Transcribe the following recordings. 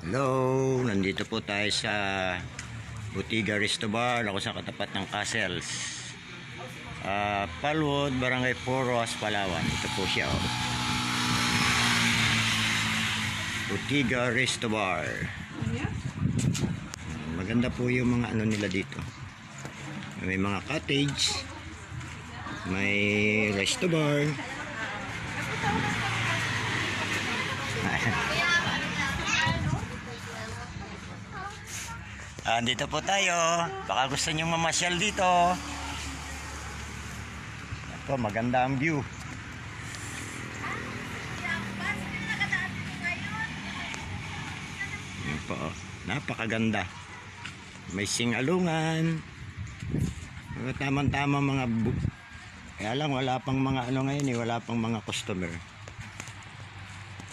Hello, nandito po tayo sa Butiga Resto Bar, ako sa katapat ng Castles. Palwood, Barangay Poros, Palawan. Ito po siya. Oh. Butiga Resto Bar. Maganda po yung mga ano nila dito. May mga cottage, may resto bar. Dito po tayo. Baka gusto nyo mamasyal dito. Ito, maganda ang view. Yan po, napakaganda. May singalungan. Tamang-tama mga kaya lang wala pang mga ano ngayon wala pang mga customer.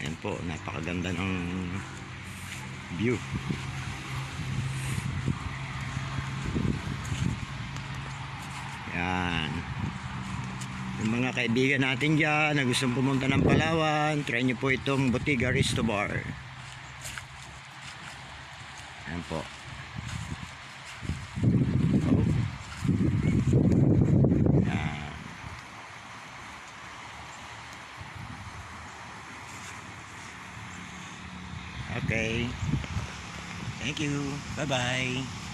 Yan po, napakaganda ng view. Yan. Yung mga kaibigan natin dyan na gustong pumunta ng Palawan, try nyo po itong Butiga Resto Bar. Yan po. Yan. Okay. Thank you. Bye-bye.